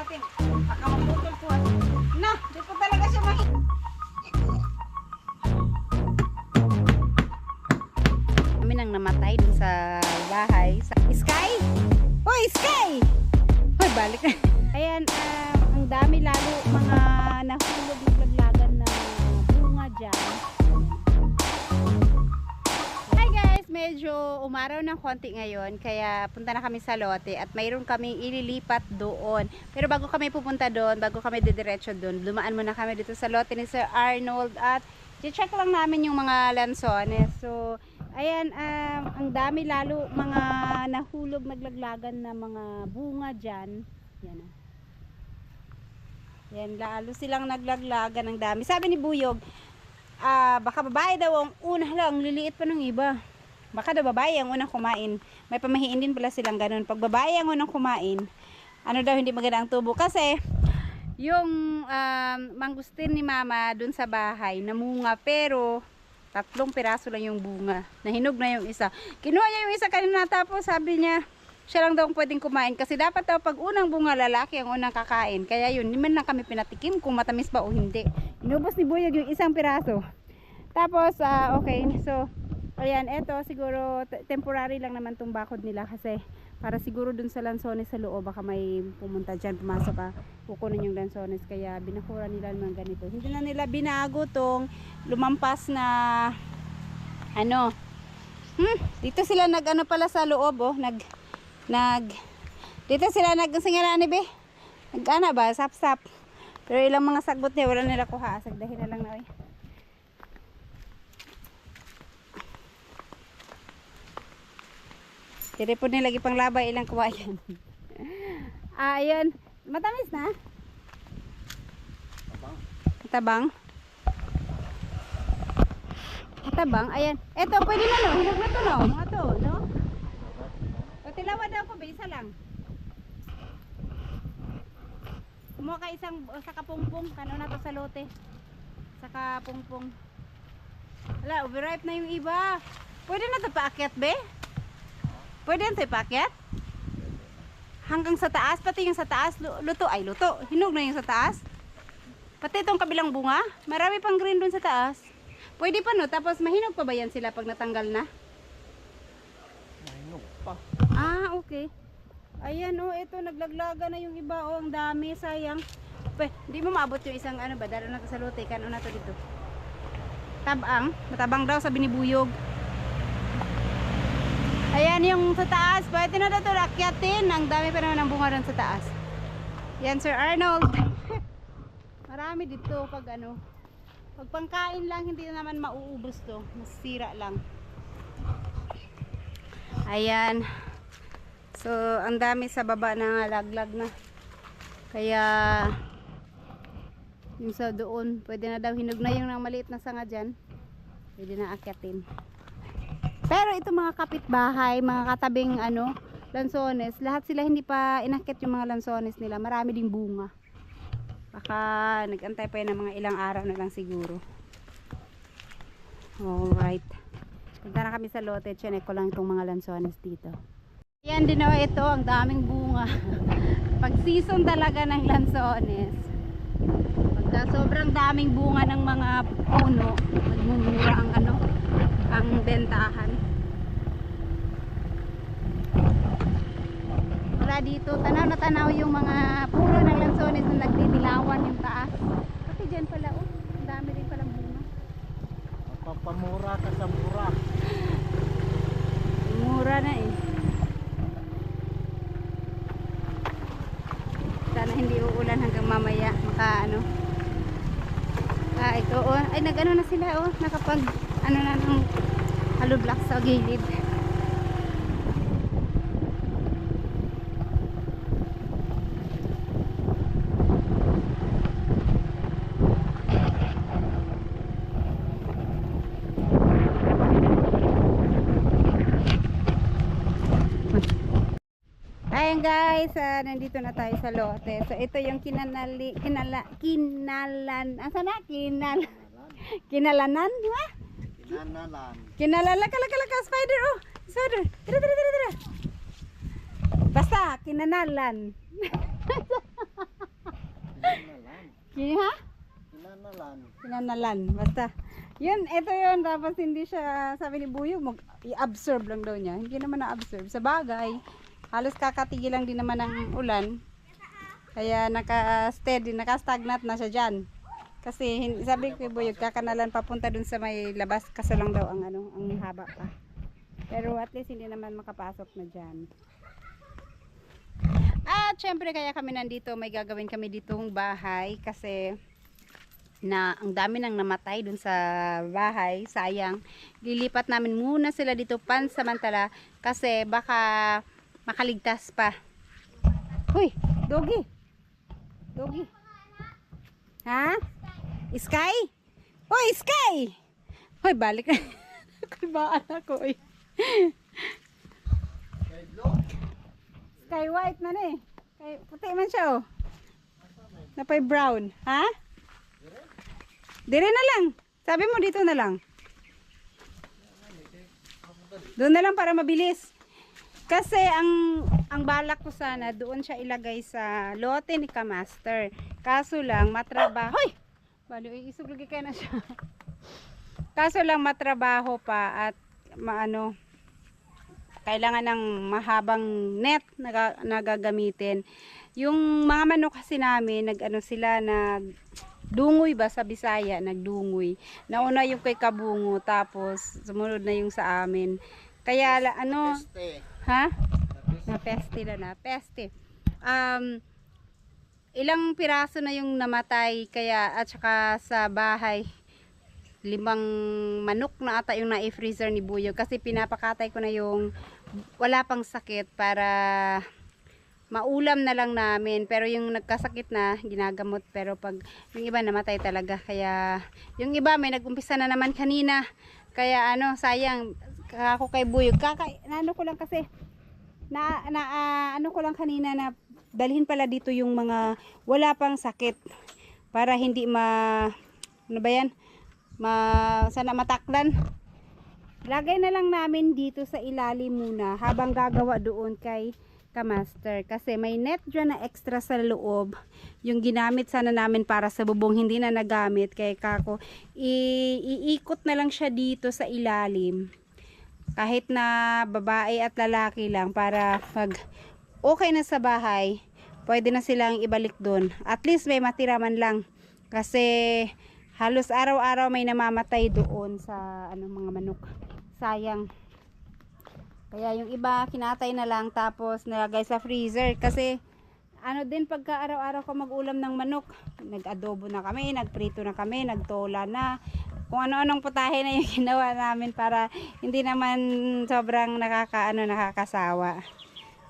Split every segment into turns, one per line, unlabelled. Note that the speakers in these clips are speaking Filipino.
natin. Baka maputol po. Na, di po talaga siya kami nang namatay dun sa bahay. Sa Sky! Hoy, Sky! Hoy, balik na. Ayan, ang dami lalo mga nahulog naglaglagan na bunga dyan. Hi guys, medyo umaraw ng konti ngayon kaya punta na kami sa lote at mayroon kaming ililipat doon. Pero bago kami pupunta doon, bago kami didiretso doon, dumaan muna kami dito sa lote ni Sir Arnold at i-check lang namin yung mga lansones. So, ayan, ang dami lalo mga nahulog naglaglagan na mga bunga dyan. Yan. Yan, lalo silang naglaglagan ng dami. Sabi ni Buyog, baka babae daw ang una lang, liliit pa ng iba. Baka daw babae ang unang kumain. May pamahiin din pala silang ganun. Pag babae ang unang kumain, ano daw hindi maganda ang tubo. Kasi, yung mangustin ni mama dun sa bahay, namunga pero 3 piraso lang yung bunga. Nahinog na yung isa. Kinuha niya yung isa kanina tapos sabi niya, siya lang daw pwedeng kumain kasi dapat daw pag unang bunga lalaki ang unang kakain. Kaya yun, hindi man lang kami pinatikim kung matamis ba o hindi. Inubos ni Buyog yung isang piraso. Tapos, okay. So, ayan, eto siguro temporary lang naman tong bakod nila kasi para siguro dun sa lansones sa loob baka may pumunta dyan, pumasok kukunin yung lansones kaya binakura nila naman ganito. Hindi na nila binago tong lumampas na ano. Dito sila nag-ano pala sa loob oh, dito sila nagsingarani be. Nag-ana ba, sap-sap. Pero ilang mga sagbot niya wala nila kuha, sagdahin na lang na oy. Tiri po nila lagi pang labay ilang kuha yan. Ayan, matamis na. Matabang. Matabang, ayan. Eto, pwede na no, hinog na to no, mga to, no? Tilawa daw ko, isa lang. Kumuha ka isang sa kapungpong, kano na to sa lote. Sa kapungpong. Wala, overripe na yung iba. Pwede na to paakyat, be? Pwede na to paakyat? Hanggang sa taas, pati yung sa taas, luto. Hinog na yung sa taas. Pati itong kabilang bunga, marami pang green dun sa taas. Pwede pa no, tapos mahinog pa ba yan sila pag natanggal na? Pa. Okay. Ayan oh, ito naglaglaga na yung iba oh, ang dami, sayang. Hindi mo maabot yung isang ano ba, dalo na to sa lote, kano na to dito. Matabang daw sabi ni Buyog. Ayan yung sa taas, pwede na daw to akyatin, ang dami pa naman ng bunga doon sa taas. Yan Sir Arnold. Marami dito pag ano. Pag pangkain lang hindi na naman mauubos to, masira lang. Ayan. So, ang dami sa baba na laglag na. Kaya, yung sa doon, pwede na daw hinog na yung maliit na sanga dyan. Pwede na akyatin. Pero ito mga kapitbahay, mga katabing ano, lansones, lahat sila hindi pa inakyat yung mga lansones nila. Marami ding bunga. Baka nagantay pa yun ng mga ilang araw na lang siguro. Alright. Punta na kami sa lote, chinek ko lang itong mga lansones dito. Ayan din oh, ito, ang daming bunga. Pag season talaga ng lansones, pagka sobrang daming bunga ng mga puno, magmumura ang ano, ang bentahan. Wala dito, tanaw na tanaw yung mga puno ng lansones na nagdidilawan yung taas. Kasi dyan pala oh, ang dami rin palang bunga.
Pamura ka sa mura.
Mura na eh. Sana hindi uulan hanggang mamaya maka ano. Ito oh, ay nag-ano na sila oh, nakapag ano na ng hollow block sa gilid. Ayan guys, nandito na tayo sa lote. So ito yung kinalanan, asa na? Kinalanan, ha? Kinalalan, kalaka spider, oh. Spider, tira. Basta, kinanalan. Ha?
Kinanalan.
Pinanalan. Basta. Yun, ito yun. Tapos hindi siya, sabi ni Buyo, i-absorb lang daw niya. Hindi naman na-absorb. Sa bagay, halos kakatigil lang din naman ng ulan. Kaya naka-steady, naka-stagnant na siya dyan. Kasi sabi ko Buyo, kakanalan papunta dun sa may labas. Kaso lang daw ang ano, ang haba pa. Pero at least hindi naman makapasok na dyan. At syempre kaya kami nandito, may gagawin kami ditong bahay kasi na ang dami nang namatay dun sa bahay, sayang. Lilipat namin muna sila dito pansamantala kasi baka makaligtas pa. Hoy, doggy. Doggy. Ha? Sky? Hoy, Sky. Hoy, balik na. Kulbaan ako eh. Sky white na eh. Kay puti man siya oh. Napay brown, ha? Dire na lang. Sabi mo dito na lang. Doon na lang para mabilis. Kasi ang balak ko sana doon siya ilagay sa lote ni Kamaster. Kaso lang matrabaho. Hoy! Balo isuglagi kaya na siya. Kaso lang matrabaho pa at maano kailangan ng mahabang net na gagamitin. Yung mga manok kasi namin, nag-ano sila, nagdungoy ba sa Bisaya, nagdungoy. Nauna yung kay Kabungo, tapos sumunod na yung sa amin. Kaya, ano,
Peste.
ha? Na-peste na, peste. Ilang piraso na yung namatay, kaya, at saka sa bahay, 5 manok na ata yung na-freezer ni Buyo kasi pinapakatay ko na yung wala pang sakit para maulam na lang namin, pero yung nagkasakit na ginagamot, pero pag yung iba namatay talaga, kaya yung iba may nagumpisa na naman kanina, kaya ano sayang ako kay Buyo ano ko lang kasi ano ko lang kanina na dalhin pala dito yung mga wala pang sakit para hindi ano ba yan sana mataklan. Lagay na lang namin dito sa ilalim muna habang gagawa doon kay Kamaster. Kasi may net dyan na extra sa loob. Yung ginamit sana namin para sa bubong hindi na nagamit. Kaya kako, iikot na lang siya dito sa ilalim. Kahit na babae at lalaki lang para pag okay na sa bahay, pwede na silang ibalik doon. At least may matira man lang. Kasi halos araw-araw may namamatay doon sa mga manok. Sayang. Kaya yung iba kinatay na lang tapos nilagay sa freezer kasi ano din pagka araw-araw ko mag-ulam ng manok. Nag-adobo na kami, nagprito na kami, nagtola na. Kung ano-anong putahe na yung ginawa namin para hindi naman sobrang nakakasawa.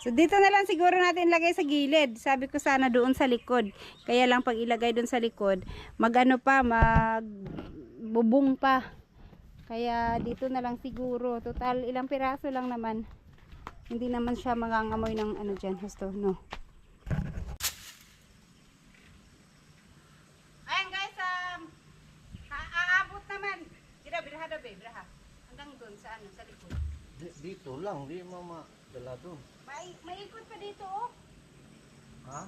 So dito na lang siguro natin ilagay sa gilid. Sabi ko sana doon sa likod. Kaya lang pag ilagay doon sa likod, magbubong pa. Kaya dito na lang siguro. Total ilang piraso lang naman. Hindi naman siya mangangamoy ng ano dyan. Gusto, no. Ayan guys, aabot naman. Biraha daw be, biraha. Hanggang doon sa sa likod.
Dito lang, di mo madala doon.
Maikot pa dito oh.
Ha?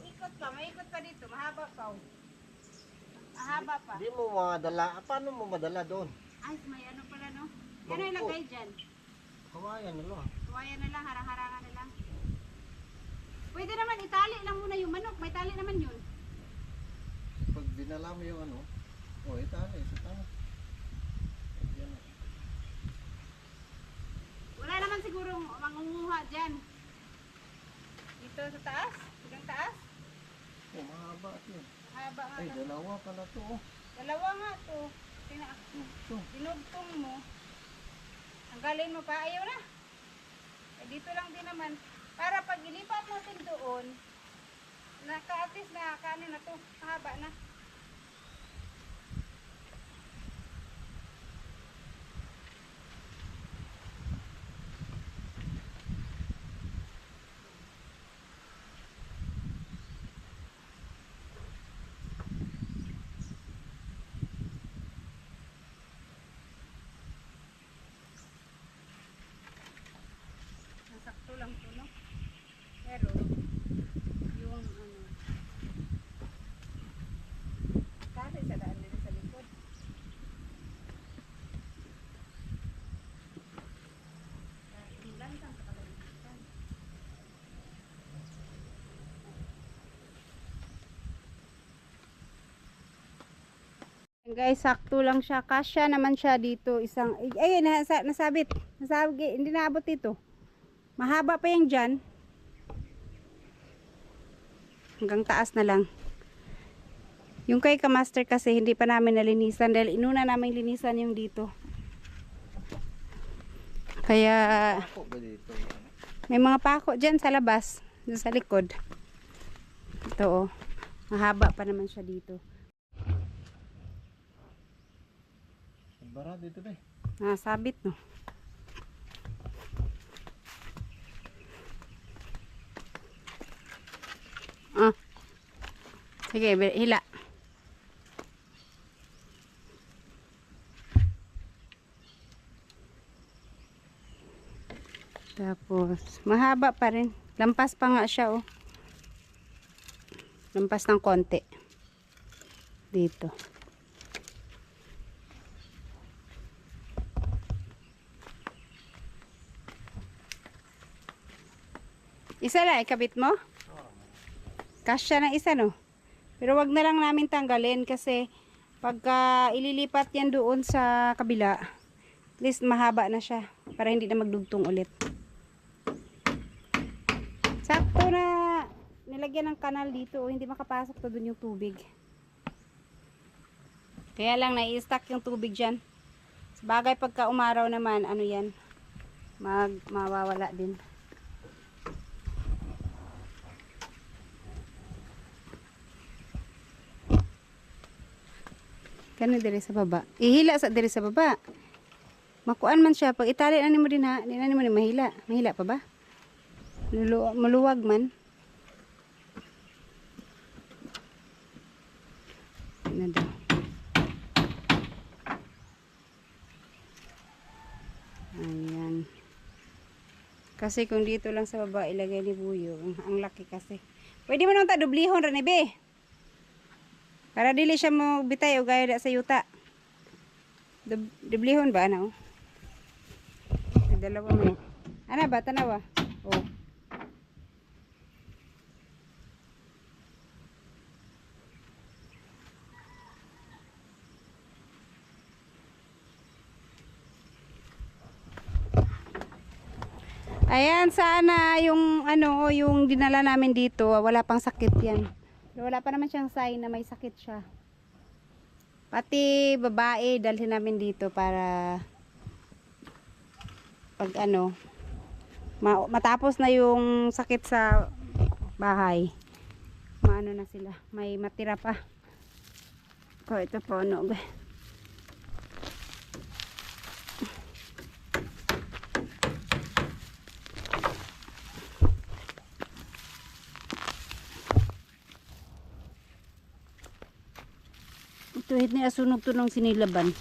Maikot pa dito. Mahaba pa oh. Mahaba pa.
Di mo madala. Paano mo madala doon?
Ay, may ano pala no. Yan ay lagay dyan.
Kawayan na lang.
Tuwayan na lang, harang-harangan na lang. Pwede naman itali lang muna yung manok. May tali naman yun.
Pag dinala mo yung ano, itali, sa taas. Yan.
Wala naman sigurong mangunguha dyan. Dito sa taas? Hanggang taas?
Mahaba ito.
Mahaba nga.
Ay, dalawa pala to.
Dalawa nga to. Dinugtong mo. Tanggalin mo pa. Ayaw na. Dito lang din naman. Para pag ilipat natin doon, naka-atis na kanin na to. Mahaba na. Sakto lang to, no? Pero yung Guys, sakto lang siya. Kasya naman siya dito. Isang, ay, nasabit. Nasabit, hindi naabot dito. Mahaba pa yung dyan. Hanggang taas na lang. Yung kay Kamaster kasi hindi pa namin nalinisan dahil inuna namin linisan yung dito. Kaya
Ako ba dito?
may mga pako dyan sa labas. Dyan sa likod. Ito oh. Mahaba pa naman siya dito.
Bara dito ba?
Sabit no. Sige, hila. Tapos, mahaba pa rin. Lampas pa nga siya, oh. Lampas ng konti. Dito. Isa lang, ikabit mo? Kasya ng isa, no? Pero wag na lang namin tanggalin kasi pagka ililipat yan doon sa kabila, at least mahaba na siya para hindi na magdugtong ulit. Sakto na nilagyan ng kanal dito, hindi makapasok to doon yung tubig. Kaya lang nai-stack yung tubig dyan. Sabagay pagka umaraw naman, ano yan, mawawala din. Kano diri sa baba. Ihila sa diri sa baba. Makuan man siya pag itali ani mo din ha. Di na mo ni mahila. Mahila pa ba? Maluwag man. Ano daw. Ayan. Kasi kung dito lang sa baba ilagay ni Buyo, ang laki kasi. Pwede mo nang ta dublihon ra ni be. Para dili siya mo bitay o gaya sa yuta. Dublihon ba ano? Dalawa mo. Ana ba tanawa? Oh. Ayan, sana yung ano, yung dinala namin dito, wala pang sakit 'yan. Pero wala pa naman siyang sign na may sakit siya. Pati babae dalhin namin dito para pag ano matapos na yung sakit sa bahay. Maano na sila, may matira pa. Ko ito po no. Tuhit ni asunog to ng sinilaban.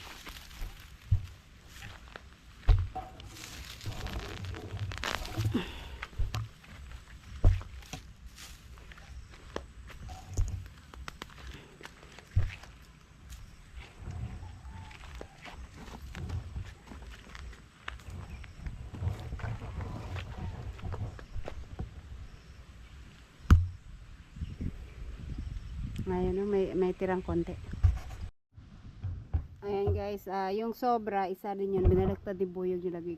Ayun no, may tirang konti. Ayan guys, yung sobra, isa din yun, binalagtad ni Buyog yung lagi,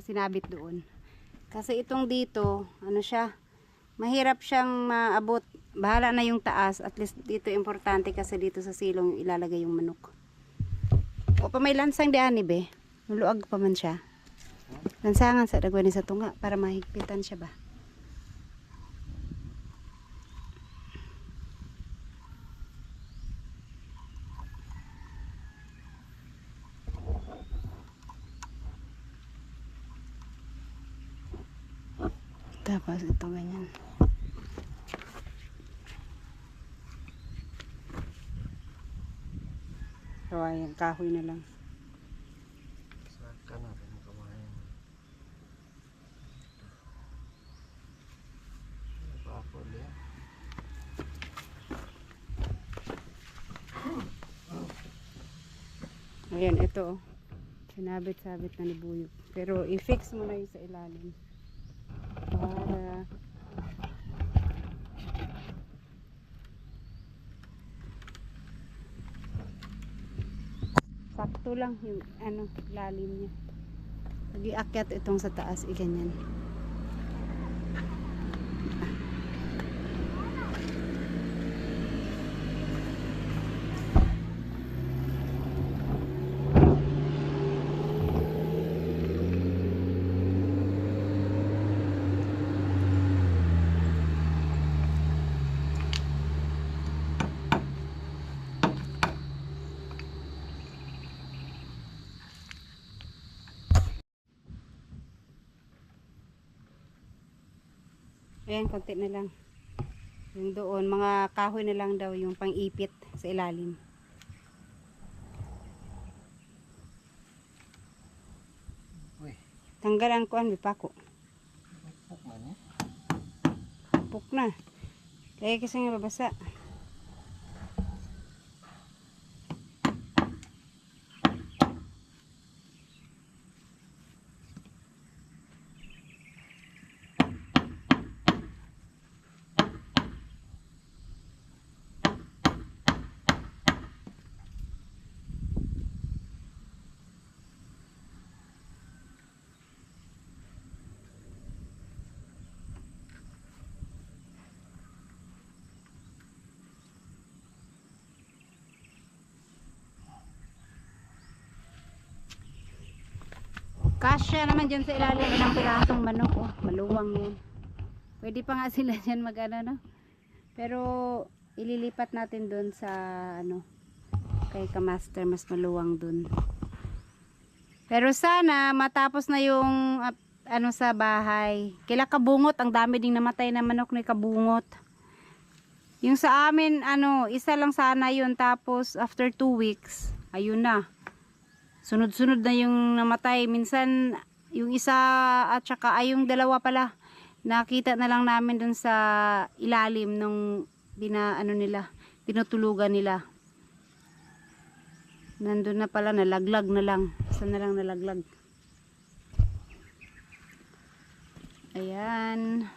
sinabit doon. Kasi itong dito, ano siya, mahirap siyang maabot, bahala na yung taas, at least dito importante kasi dito sa silong ilalagay yung manok. O pa may lansang diyan ni be, nuluag pa man siya. Lansangan sa dagwan ni sa tunga, para mahigpitan siya ba. Tapos ito ganyan. So ayan, kahoy na lang.
Saka natin kumain. Papol yan.
Ayan, ito oh. Sinabit-sabit na ni Buyog. Pero i-fix mo na yung sa ilalim. Para Sakto lang yung ano, lalim niya. Pag-iakyat itong sa taas, ganyan. Ayan, konti na lang. Yung doon, mga kahoy na lang daw yung pang-ipit sa ilalim.
Uy,
Tanggal ang kuan, bipako.
puk man eh.
Puk na. Kaya kasi nga babasa. Kasya naman dyan sa ilalim ng pirasong manok. Oh, maluwang yun. Pwede pa nga sila dyan mag-ano, no? Pero ililipat natin dun sa ano, kay Kamaster, mas maluwang dun. Pero sana matapos na yung ano sa bahay. Kila Kabungot, ang dami ding namatay na manok ni Kabungot. Yung sa amin, ano, isa lang sana yun. Tapos after 2 weeks, ayun na. Sunod-sunod na yung namatay. Minsan, yung isa at saka ay yung dalawa pala. Nakita na lang namin dun sa ilalim nung ano nila, tinutulugan nila. Nandun na pala, nalaglag na lang. Saan na lang nalaglag. Ayan.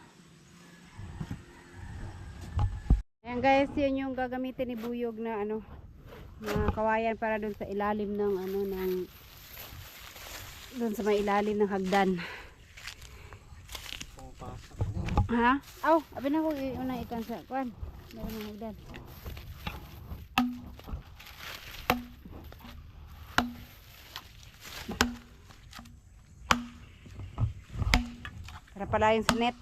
Ayan guys, yun yung gagamitin ni Buyog na ano, na kawayan para dun sa ilalim ng ano, ng dun sa may ilalim ng hagdan.
Pumapasok na.
Ha? Aw, abi na ko una ikan sa kwan. Meron ng hagdan. Para palayon sa net.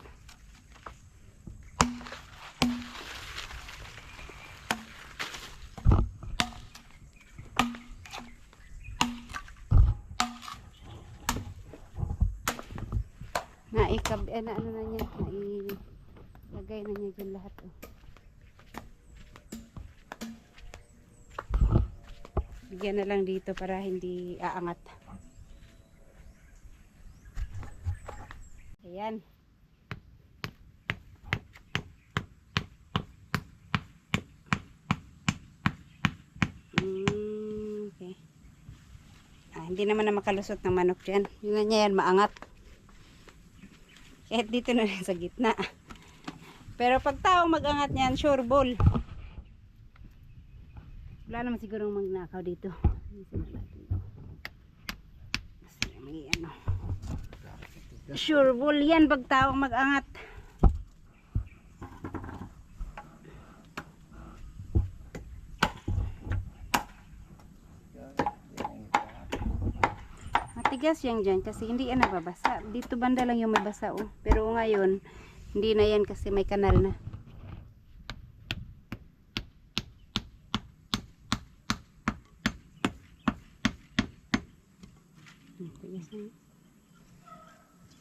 Na ano na niya, nailagay na niya dyan lahat. Oh. Bigyan na lang dito para hindi aangat. Ayan. Okay. Hindi naman na makalusot ng manok dyan. Yun na niya yan, maangat. Kahit dito na rin sa gitna. Pero pag tao mag-angat niyan, sure ball. Wala naman siguro magnakaw dito. Kasi may ano. Sure ball yan pag tao mag-angat. Matigas yan dyan kasi hindi yan nababasa. Dito banda lang yung may basa. Oh. Pero ngayon, hindi na yan kasi may kanal na.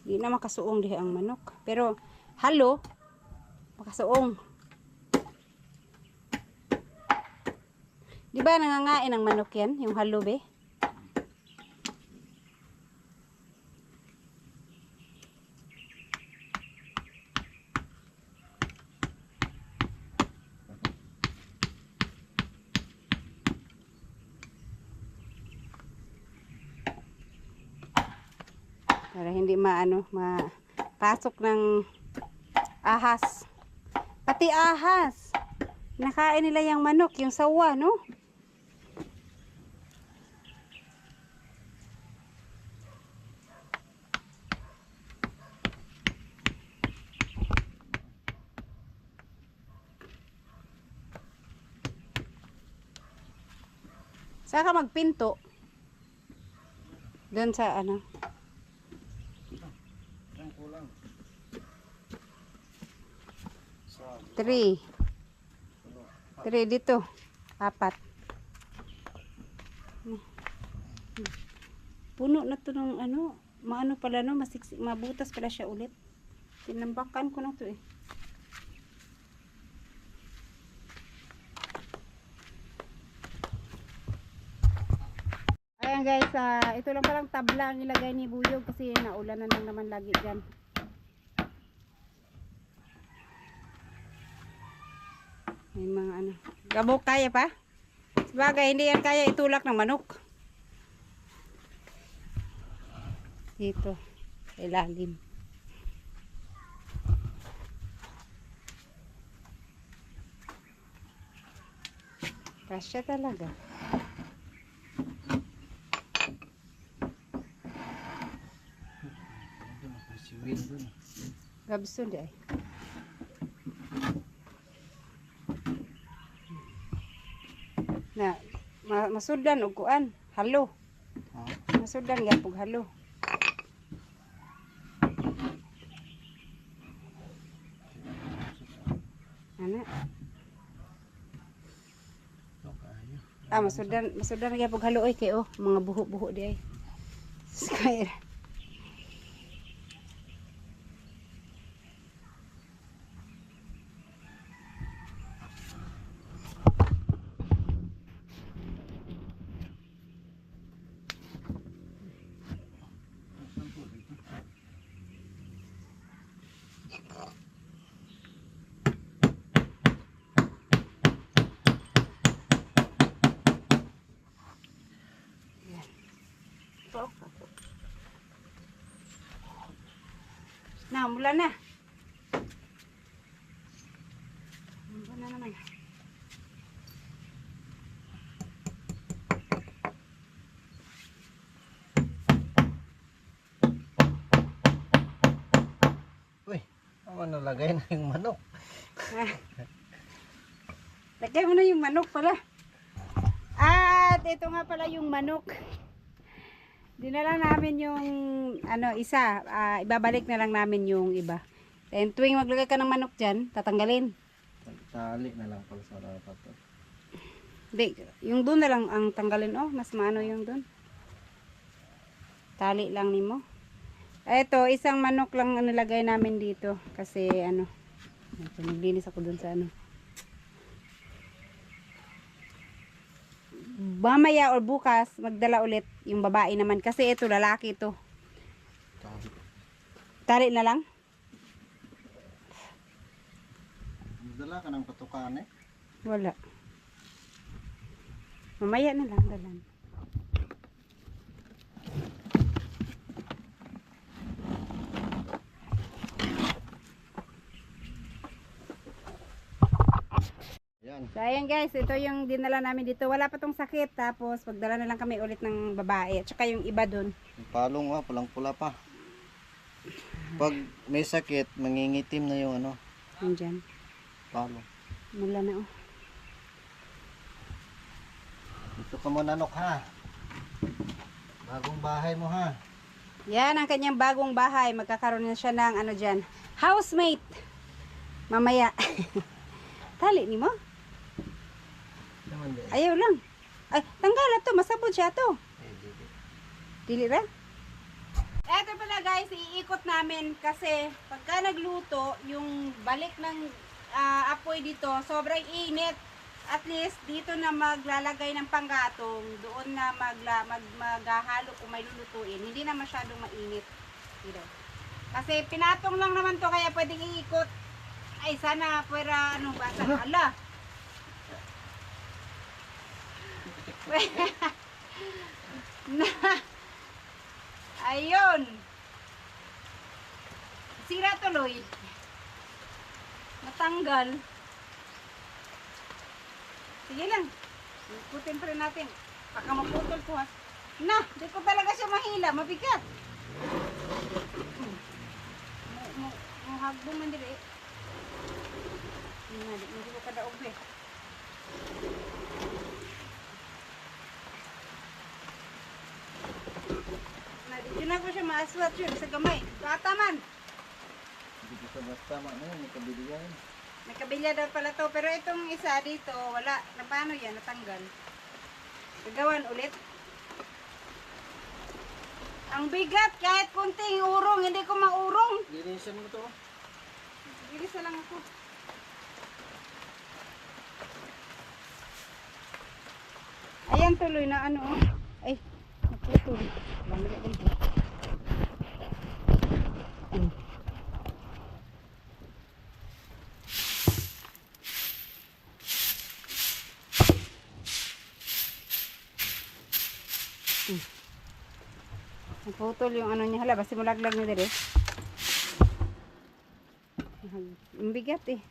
Hindi na makasuong diha ang manok. Pero halo, makasuong. Di ba nangangain ang manok yan? Yung halo be? Para hindi mapasok ng ahas. Pati ahas. Nakain nila yung manok, yung sawa, no? Saan ka magpinto? Doon sa ano?
Ang kulang. Sa
3. 3 dito. 4. Puno na to ng ano. Maano pala no, mabutas pala siya ulit. Tinambakan ko na to eh. Ayan guys, ito lang palang tabla ang ilagay ni Buyog kasi naulan na lang naman lagi dyan. May mga ano. Gabok kaya pa? Sabagay, hindi yan kaya itulak ng manok. Dito, sa ilalim. Kasya talaga.
si Will dun.
Gabson di ay. Na, masudan og kuan, halo.
Ha?
Masudan gyud og halo. Ana. Masudan gyud og halo oy kay oh, mga buho-buho di ay. Sky. Nah, mula na. Mula na naman.
Uy, ano lagay na yung manok?
Lagay mo na yung manok pala. At ito nga pala yung manok. Dinala namin yung ano isa, ibabalik na lang namin yung iba. Then tuwing maglagay ka ng manok dyan, tatanggalin.
Tali na lang pala sa dapat to.
Hindi, yung doon na lang ang tanggalin. Oh, mas maano yung doon. Tali lang nimo. Ito, isang manok lang ang nilagay namin dito. Kasi ano, naglinis ako doon sa ano. Mamaya or bukas, magdala ulit yung babae naman. Kasi ito, lalaki ito.
Tali.
Tali na lang?
Dala ka ng patukan eh.
Wala. Mamaya na lang, dalan.
Yan.
So ayan guys, ito yung dinala namin dito. Wala pa tong sakit. Tapos pagdala na lang kami ulit ng babae. At saka yung iba dun.
Yung palong nga, pulang-pula pa. Pag may sakit, mangingitim na yung ano,
Yun dyan.
palong.
Mula na oh.
Dito ka mo nanok ha. Bagong bahay mo ha.
Yan ang kanyang bagong bahay. Magkakaroon na siya ng ano dyan. Housemate. Mamaya. Tali ni mo?
Naman din.
Ayaw lang. Ay, tanggal to. Masabot siya to.
Dili.
Dili ra? Eto pala guys, iikot namin kasi pagka nagluto, yung balik ng apoy dito, sobrang init. At least dito na maglalagay ng panggatong, doon na maghahalo kung may lulutuin. Hindi na masyadong mainit. Dito. Kasi pinatong lang naman to kaya pwedeng iikot. Ay sana pwera ano basa. Ala. Ayun. Sira tuloy. Natanggal. Sige lang. Ikutin pa rin natin. Baka maputol ko ha. Na, di ko talaga siya mahila. Mabigat. Hagbong man dili. Hindi ko kadaog eh. maaswat yun sa gamay. Bata man.
Hindi ko sa basta na yan, may kabiliyan.
May kabilya daw pala to. Pero itong isa dito, wala. Na paano yan? Natanggal. Gagawan ulit. Ang bigat. Kahit kunting urong. Hindi ko maurong.
Linisan mo to.
Bilis na lang ako. Ayan tuloy na ano. Ay, naputol. Lamig din po. Naputol yung ano niya. Hala, basta mulaglag niya dire. Ang bigat eh.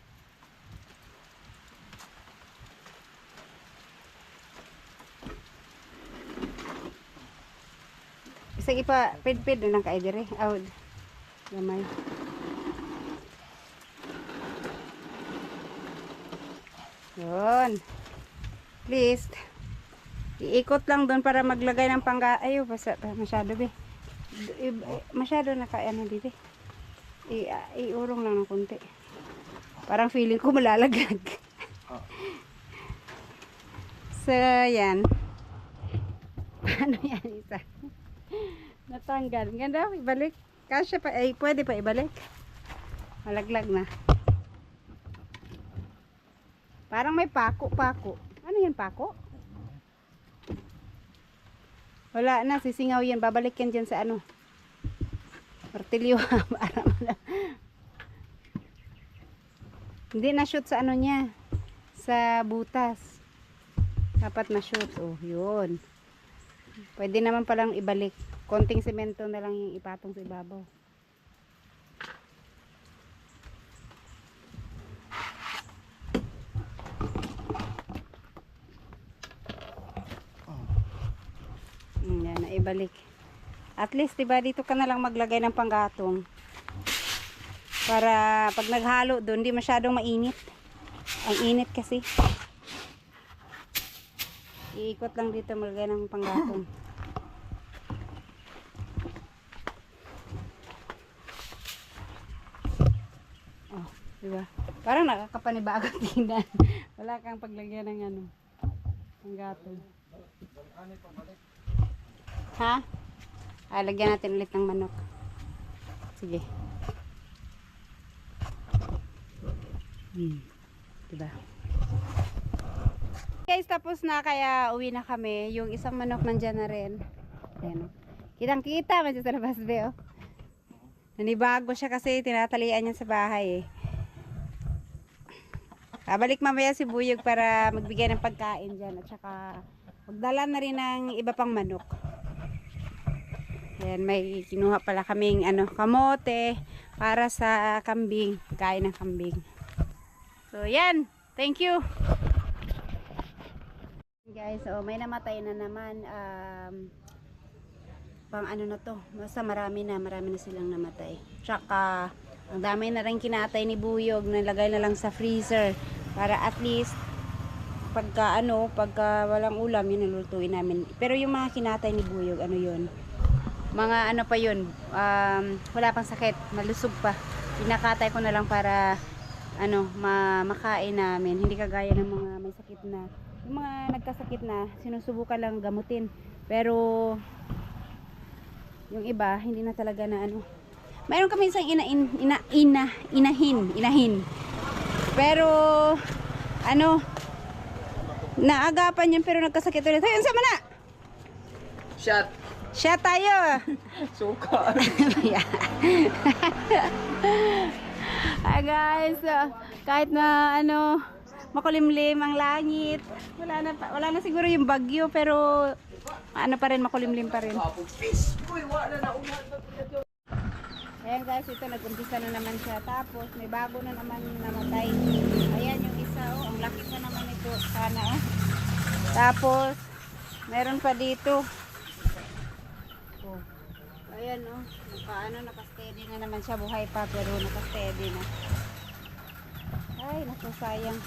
Isang ipa pid-pid na lang kayo dire. Out. Gamay. Yun. Please. Iikot lang doon para maglagay ng pangga. Ayaw, masyado be. Masyado na kaya na dito. Iurong lang ng konti. Parang feeling ko malalaglag. So, yan. Ano yan isa? Natanggal. Ganda, ibalik. Kasya pa, pwede pa ibalik. Malaglag na. Parang may pako. Ano yan, pako? Wala na, sisingaw yan. Babalik yan dyan sa ano. Martilyo. Hindi na shoot sa ano niya. Sa butas. Dapat na shoot. Oh, yun. Pwede naman palang ibalik. Konting semento na lang yung ipatong sa ibabaw. Yan, naibalik. At least, diba, dito ka na lang maglagay ng panggatong. Para pag naghalo doon, di masyadong mainit. Ang init kasi. Iikot lang dito, maglagay ng panggatong. Oh, diba? Parang nakakapanibagot tingnan. Wala kang paglagyan ng ano, panggatong. Ha? Lagyan natin ulit ng manok. Sige. Diba? Guys, tapos na, kaya uwi na kami. Yung isang manok nandyan na rin. Ayan. Kitang kita man sa labas, be, oh. Nanibago siya kasi tinatalian niya sa bahay, eh. Balik mamaya si Buyog para magbigay ng pagkain dyan. At saka magdala na rin ng iba pang manok. Ayan, may kinuha pala kaming ano, kamote para sa kambing, kain ng kambing. So yan, thank you. Guys, so may namatay na naman, pang ano na to, basta marami na silang namatay. Tsaka ang dami na rin kinatay ni Buyog, nalagay na lang sa freezer para at least pagka walang ulam, yun nalulutuin namin. Pero yung mga kinatay ni Buyog, ano yun, mga ano pa yun, wala pang sakit, malusog pa. Pinakatay ko na lang para ano, makain namin. Hindi kagaya ng mga may sakit na, yung mga nagkasakit na sinusubukan lang gamutin. Pero yung iba hindi na talaga na ano. Mayroon kami isang inahin. Pero ano, naagapan yan pero nagkasakit ulit. Ayun, sama na. Shot tayo.
Suka.
Guys, kahit na ano, makulimlim ang langit, wala na siguro yung bagyo, pero ano pa rin, makulimlim pa rin. Ayan guys, ito nag-umpisa na naman siya. Tapos may bago na naman namatay. Ayan yung isa, oh, ang laki pa naman ito. Sana, oh. Tapos meron pa dito. Oh. Ayan, oh. Naka-steady na naman siya. Buhay pa pero naka-steady na. Ay, naku, sayang.